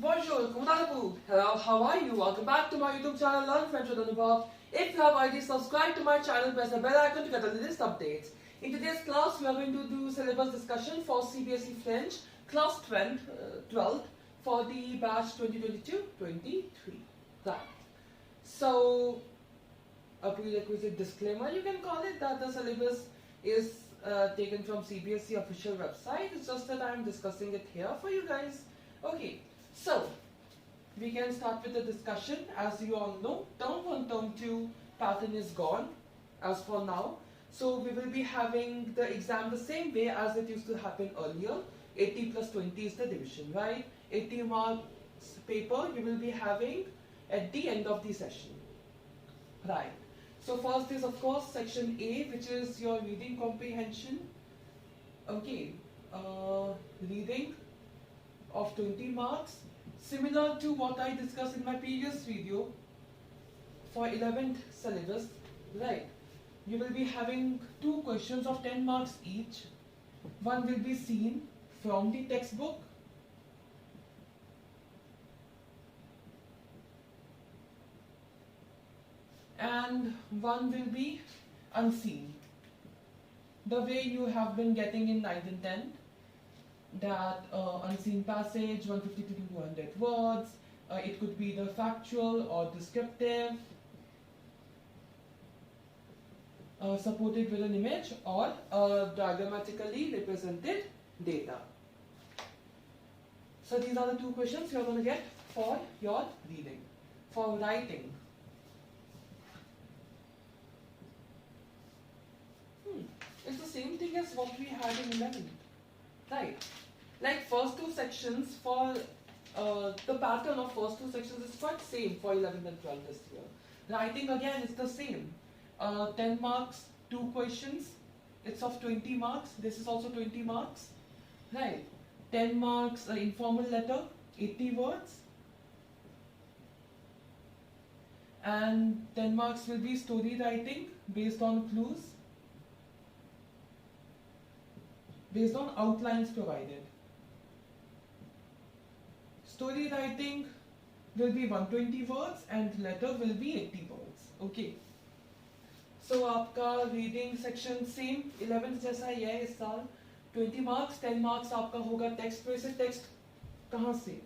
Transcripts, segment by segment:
Bonjour, comment allez-vous? Hello, how are you? Welcome back to my YouTube channel, Learn French with Anubhav. If you have already subscribed to my channel, press the bell icon to get the latest updates. In today's class, we are going to do syllabus discussion for CBSE French, class 12 for the batch 2022-23. Right. So, a prerequisite disclaimer, you can call it, that the syllabus is taken from CBSE official website. It's just that I'm discussing it here for you guys. Okay. So, we can start with the discussion. As you all know, term 1, term 2 pattern is gone as for now. So, we will be having the exam the same way as it used to happen earlier. 80 plus 20 is the division, right? 80 marks paper you will be having at the end of the session, right? So, first is of course section A, which is your reading comprehension. Okay, reading of 20 marks, similar to what I discussed in my previous video for 11th syllabus, right? You will be having 2 questions of 10 marks each. One will be seen from the textbook and one will be unseen, the way you have been getting in 9th and 10th. That unseen passage, 150 to 200 words. It could be the factual or descriptive, supported with an image or diagrammatically represented data. So these are the 2 questions you are going to get for your reading. For writing, it's the same thing as what we had in 11th. Right, like first 2 sections for the pattern of first 2 sections is quite same for 11th and 12th this year. Writing again is the same. 10 marks, 2 questions. It's of 20 marks. This is also 20 marks. Right. 10 marks informal letter, 80 words. And 10 marks will be story writing based on clues, based on outlines provided. Story writing will be 120 words and letter will be 80 words. Okay. So आपका reading section same 11th जैसा ही है इस साल. 20 marks, 10 marks आपका होगा text में से. text कहाँ से?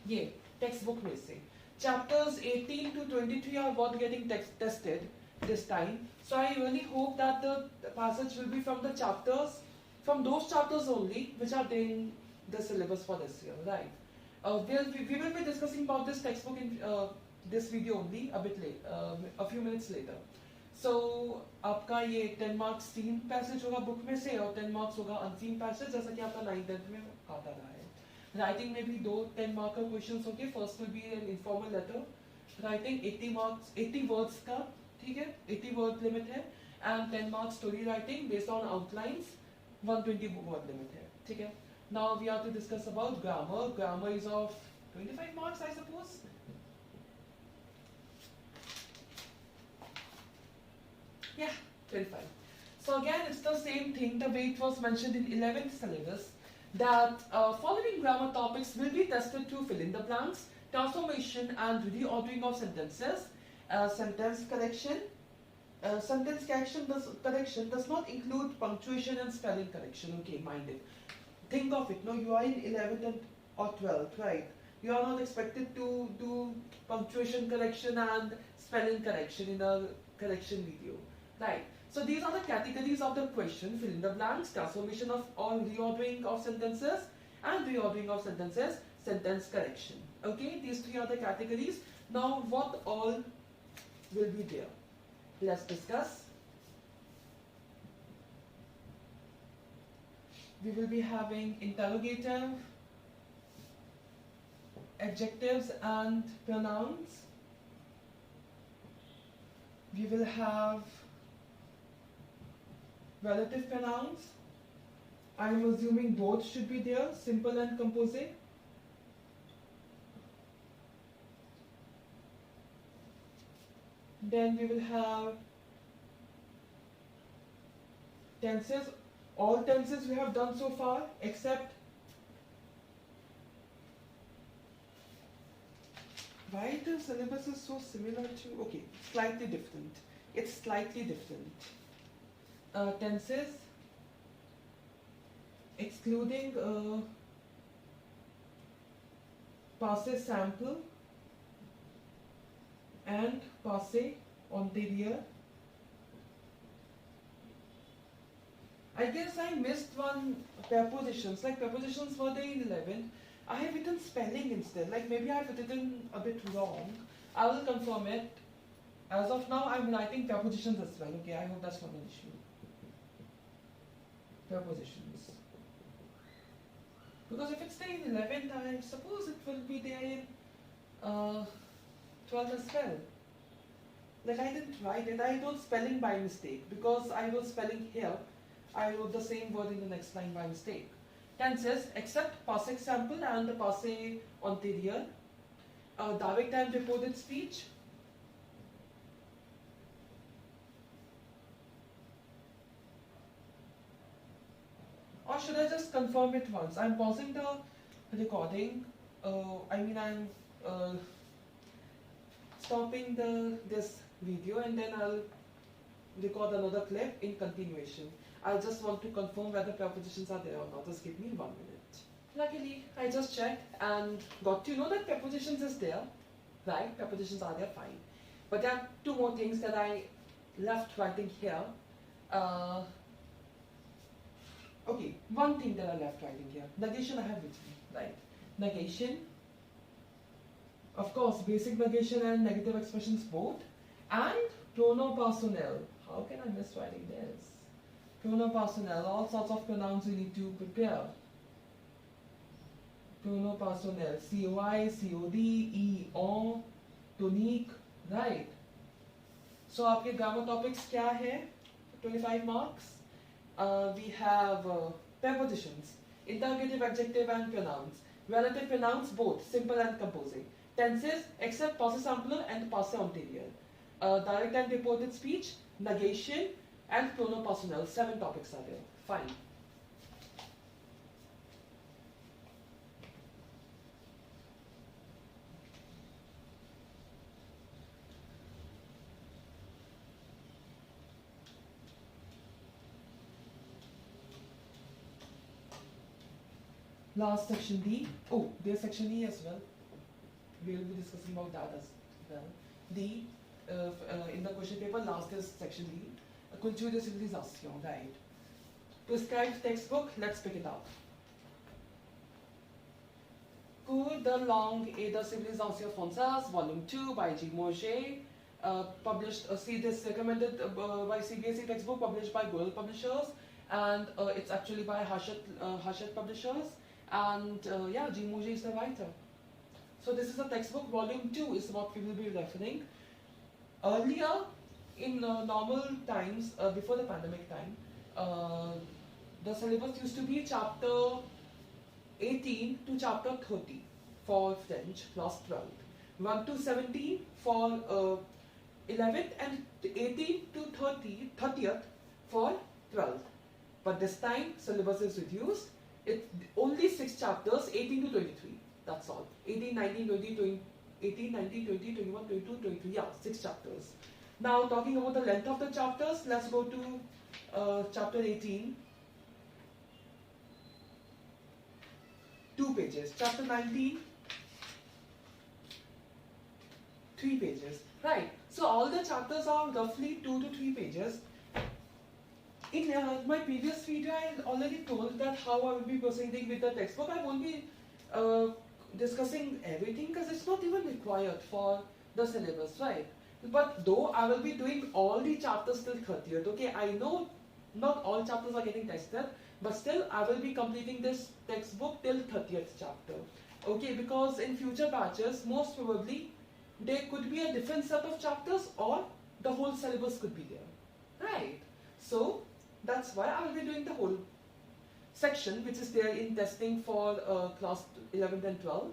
ये textbook में से. Chapters 18 to 23 are what getting tested this time. So I really hope that the passage will be from the chapters, from those chapters only which are in the syllabus for this year, right? We will be discussing about this textbook in this video only a bit late, a few minutes later. So आपका ये 10 marks seen passage होगा book में से और 10 marks होगा unseen passage, जैसा कि आपका 9th 10th में आता रहा है. Writing में भी 2 10 mark का questions होंगे. First will be an informal letter. Writing 80 marks, 80 words का, ठीक है? 80 word limit है. And 10 marks story writing based on outlines. 120 word limit है, ठीक है? Now we have to discuss about grammar. Grammar is of 25 marks, I suppose. Yeah, 25. So again, it's the same thing, the way it was mentioned in 11th syllabus, that following grammar topics will be tested to fill in the blanks, transformation and reordering of sentences, sentence correction. Sentence correction does not include punctuation and spelling correction. Okay, mind it. Think of it. No, you are in 11th or 12th, right? You are not expected to do punctuation correction and spelling correction in a correction video, right? So these are the categories of the question: fill in the blanks, transformation of or reordering of sentences, and reordering of sentences, sentence correction. Okay, these 3 are the categories. Now, what all will be there? Let's discuss. We will be having interrogative, adjectives and pronouns. We will have relative pronouns. I am assuming both should be there, simple and composite. Then we will have tenses. All tenses we have done so far except Why the syllabus is so similar to, okay, slightly different. It's slightly different. Tenses, excluding passé simple and passé antérieur. I guess I missed one, prepositions. Like prepositions were there in 11th. I have written spelling instead. Like maybe I have written a bit wrong. I will confirm it. As of now, I'm writing prepositions as well. Okay, I hope that's not an issue. Prepositions. Because if it's there in 11th, I suppose it will be there in 12th as well. Like I didn't write it. I wrote spelling by mistake. Because I wrote spelling here, I wrote the same word in the next line by mistake. Tenses except passé simple and the passé antérieur. Direct and reported speech. Or should I just confirm it once? I'm pausing the recording. I'm stopping this video and then I'll record another clip in continuation. I just want to confirm whether prepositions are there or not. Just give me 1 minute. Luckily, I just checked and got to know that prepositions is there. Right? Prepositions are there, fine. But there are two more things that I left writing here. Okay, one thing that I left writing here. Negation I have written, right? Negation. Of course, basic negation and negative expressions both. And pronom personnel. How can I miss writing this? Pronom personnel, all sorts of pronouns you need to prepare. Pronom personnel, COI, COD, E, on, tonique, right? So, आपके grammar topics क्या है? 25 marks. We have prepositions, interrogative adjective and pronouns, relative pronouns both, simple and composing, tenses except passé simple and passé antérieur, direct and reported speech, negation, and pronom personnel. 7 topics are there. Fine. Last section D. Oh, there's section E as well. We will be discussing about that as well. D, in the question paper, last is section D. Culture de civilisation, right? Prescribed textbook, let's pick it up. Cours de langue et de Civilisation Françaises, volume 2 by G-Mauger. Published, this recommended by CBSE textbook, published by Google Publishers. And it's actually by Hachette Publishers. And yeah, G-Mauger is the writer. So this is a textbook, volume 2 is what we will be referring. Earlier, in normal times, before the pandemic time, the syllabus used to be chapter 18 to chapter 30 for French, class 12. 1 to 17 for 11th and 18 to 30th for 12th. But this time, syllabus is reduced. It's only 6 chapters, 18 to 23. That's all. 18, 19, 20, 18, 19, 20, 21, 22, 23. Yeah, 6 chapters. Now, talking about the length of the chapters, let's go to chapter 18. 2 pages. Chapter 19, 3 pages. Right. So, all the chapters are roughly 2 to 3 pages. In my previous video, I already told that how I will be proceeding with the textbook. I won't be discussing everything because it's not even required for the syllabus, right? But though I will be doing all the chapters till 30th, okay? I know not all chapters are getting tested, but still I will be completing this textbook till 30th chapter, okay? Because in future batches, most probably, there could be a different set of chapters or the whole syllabus could be there, right? So, that's why I will be doing the whole section which is there in testing for class 11th and 12th.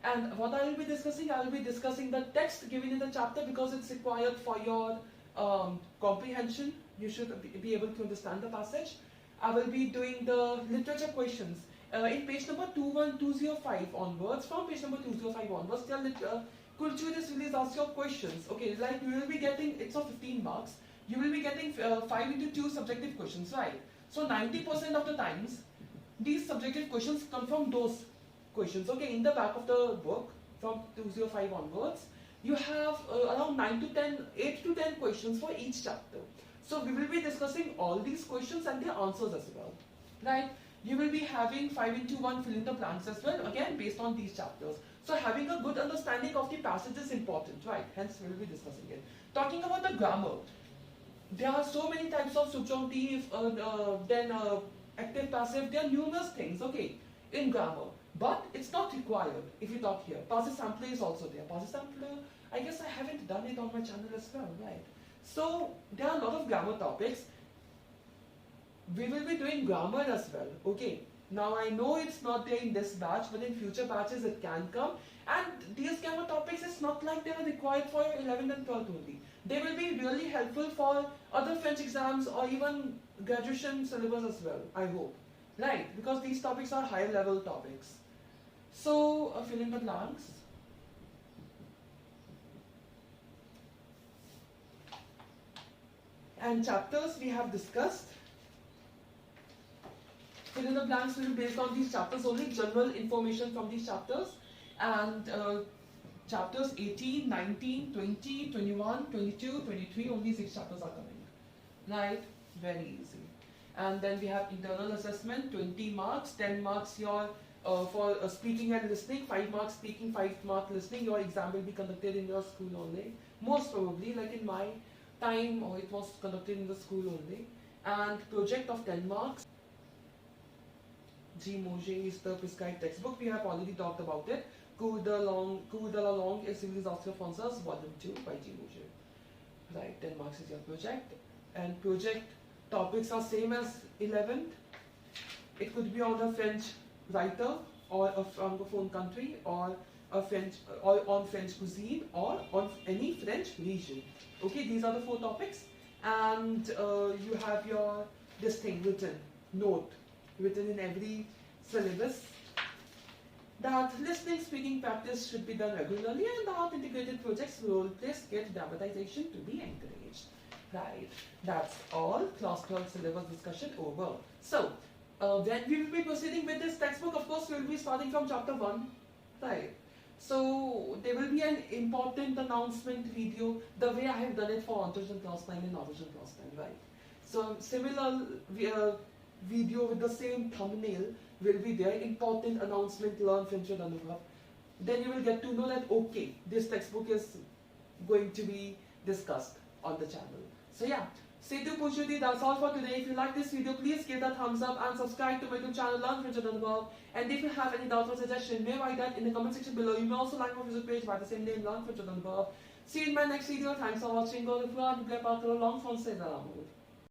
And what I will be discussing the text given in the chapter because it's required for your comprehension. You should be able to understand the passage. I will be doing the literature questions in page number 21205 onwards, from page number 205 onwards, culture is really ask your questions. Okay, like you will be getting, it's of 15 marks. You will be getting 5 into 2 subjective questions, right? So 90% of the times, these subjective questions come from those questions. Okay, in the back of the book, from 205 onwards, you have around 8 to 10 questions for each chapter. So we will be discussing all these questions and their answers as well, right? You will be having 5 into 1 fill in the blanks as well, again based on these chapters. So having a good understanding of the passage is important, right? Hence we will be discussing it. Talking about the grammar, there are so many types of subjunctive, active, passive. There are numerous things, okay, in grammar. But it's not required if you talk here. Passé simple is also there. Passé simple, I guess I haven't done it on my channel as well, right? So there are a lot of grammar topics. We will be doing grammar as well, okay? Now I know it's not there in this batch, but in future batches it can come. And these grammar topics, it's not like they are required for 11th and 12th only. They will be really helpful for other French exams or even graduation syllabus as well, I hope. Right, because these topics are higher level topics. So, fill in the blanks. And chapters we have discussed. Fill in the blanks will be based on these chapters only, general information from these chapters. And chapters 18, 19, 20, 21, 22, 23, only 6 chapters are coming. Right? Very easy. And then we have internal assessment, 20 marks, 10 marks your for speaking and listening, 5 marks speaking, 5 marks listening. Your exam will be conducted in your school only. Most probably, like in my time, or it was conducted in the school only. And project of 10 marks. G-Mauger is the prescribed textbook. We have already talked about it. Cours de la langue et Civilisation Françaises, volume 2 by G-Mauger. Right, 10 marks is your project. And project topics are same as 11th. It could be on a French writer or a francophone country or a French or on French cuisine or on any French region. Okay, these are the 4 topics. And you have your this thing written, note written in every syllabus, that listening, speaking practice should be done regularly, and the art integrated projects, role play, sketch, dramatization to be encouraged. Right, that's all. Class 12 syllabus discussion over. So, when we will be proceeding with this textbook, of course, we will be starting from chapter 1. Right. So, there will be an important announcement video, the way I have done it for Untitled Class 9 and Untitled Class 10, right? So, similar video with the same thumbnail will be there, important announcement, learn French with Anubhav. Then you will get to know that, okay, this textbook is going to be discussed on the channel. So yeah, c'est tout pour aujourd'hui, that's all for today. If you like this video, please give that thumbs up and subscribe to my YouTube channel, Learn French with Anubhav. And if you have any doubts or suggestions, may write that in the comment section below. You may also like my Facebook page by the same name, Learn French with Anubhav. See you in my next video. Thanks for watching. Go to France, n'oubliez pas que la langue française est l'amour.